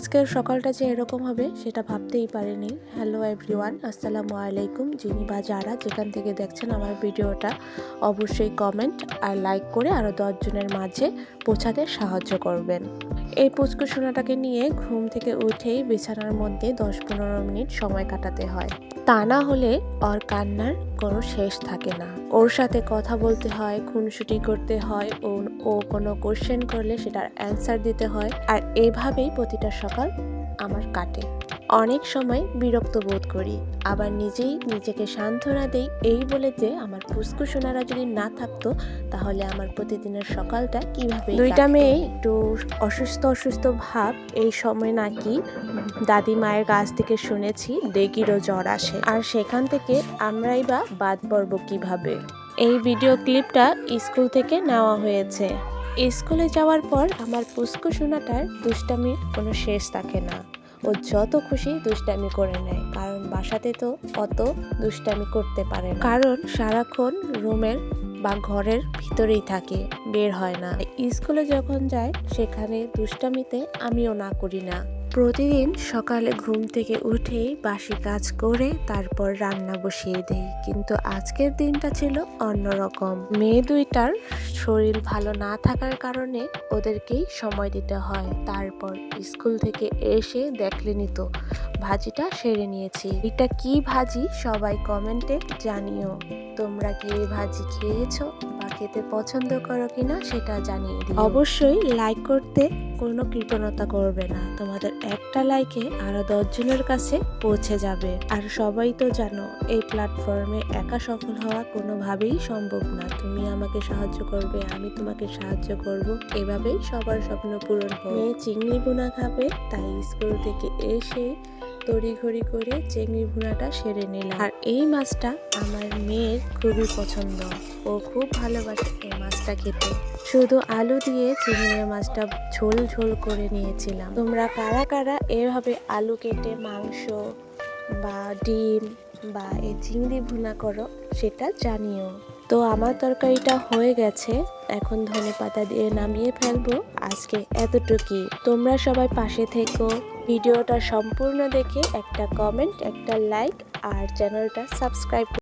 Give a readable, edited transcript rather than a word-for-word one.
আজকের সকালটা যে এরকম হবে সেটা ভাবতেই পারিনি। হ্যালো এভরিওয়ান, আসসালামু আলাইকুম। যিনি বা যারা যেখান থেকে দেখছেন আমার ভিডিওটা, অবশ্যই কমেন্ট আর লাইক করে আরও 10 জনের মাঝে পৌঁছাতে সাহায্য করবেন। এই পুচকু সোনাটাকে নিয়ে ঘুম থেকে উঠেই বিছানার মধ্যে 10-15 মিনিট সময় কাটাতে হয়। তা না হলে ওর কান্নার কোনো শেষ থাকে না। ওর সাথে কথা বলতে হয়, খুনসুটি করতে হয়, ও কোনো কোশ্চেন করলে সেটার অ্যান্সার দিতে হয়। আর এভাবেই প্রতিটা সকাল আমার কাটে। অনেক সময় বিরক্ত বোধ করি, আবার নিজেই নিজেকে সান্ত্বনা দেই এই বলে যে আমার পুচকু সোনারা যদি না থাকতো তাহলে আমার প্রতিদিনের সকালটা কিভাবে দুইটা মেয়ে একটু অসুস্থ ভাব। এই সময় নাকি দাদি মায়ের কাছ থেকে শুনেছি ডেঙ্গিরও জ্বর আসে, আর সেখান থেকে আমরাই বা বাদ পড়ব কিভাবে। এই ভিডিও ক্লিপটা স্কুল থেকে নেওয়া হয়েছে। স্কুলে যাওয়ার পর আমার পুচকু সোনাটার দুষ্টামির কোনো শেষ থাকে না। ও যত খুশি দুষ্টামি করে নেয়, কারণ বাসাতে তো অত দুষ্টামি করতে পারে না, কারণ সারাক্ষণ রুমের বা ঘরের ভিতরেই থাকে, বের হয় না। স্কুলে যখন যায় সেখানে দুষ্টামিতে আমিও না করি না। প্রতিদিন সকালে ঘুম থেকে উঠেই বাসি কাজ করে তারপর রান্না বসিয়ে দেই, কিন্তু আজকের দিনটা ছিল অন্যরকম। মেয়ে দুইটার শরীর ভালো না থাকার কারণে ওদেরকেই সময় দিতে হয়। তারপর স্কুল থেকে এসে দেখলেনি তো ভাজিটা সেরে নিয়েছি। এটা কি ভাজি সবাই কমেন্টে জানিও। তোমরা কি এই ভাজি খেয়েছো বা খেতে পছন্দ করো কিনা সেটা জানিয়ে দিও। অবশ্যই লাইক করতে কোনো কৃপণতা করবে না, তোমাদের একটা লাইকে আরো 10 জনের কাছে পৌঁছে যাবে। আর সবাই তো জানো এই প্ল্যাটফর্মে একা সফল হওয়া কোনোভাবেই সম্ভব না। তুমি আমাকে সাহায্য করবে, আমি তোমাকে সাহায্য করব, এভাবেই সবার স্বপ্ন পূরণ হোক। মেয়ে চিংড়ি ভুনা খাবে, তাই স্কুল থেকে এসে তড়িঘড়ি করে চিংড়ি ভুনাটা সেরে নিলাম। আর এই মাছটা আমার মেয়ের খুবই পছন্দ, ও খুব ভালোবাসে এই মাছটা খেতে। শুধু আলু দিয়ে চিংড়ি মাছটা ঝোল ঝোল করে নিয়েছিলাম। তোমরা কারা কারা এভাবে আলু কেটে মাংস বা ডিম বা এই চিংড়ি ভুনা করো সেটা জানিও। তো আমার তরকারিটা হয়ে গেছে, এখন ধনেপাতা দিয়ে নামিয়ে ফেলবো। আজকে এতটুকুই। তোমরা সবাই পাশে থেকো, ভিডিওটা সম্পূর্ণ দেখে একটা কমেন্ট, একটা লাইক আর চ্যানেলটা সাবস্ক্রাইব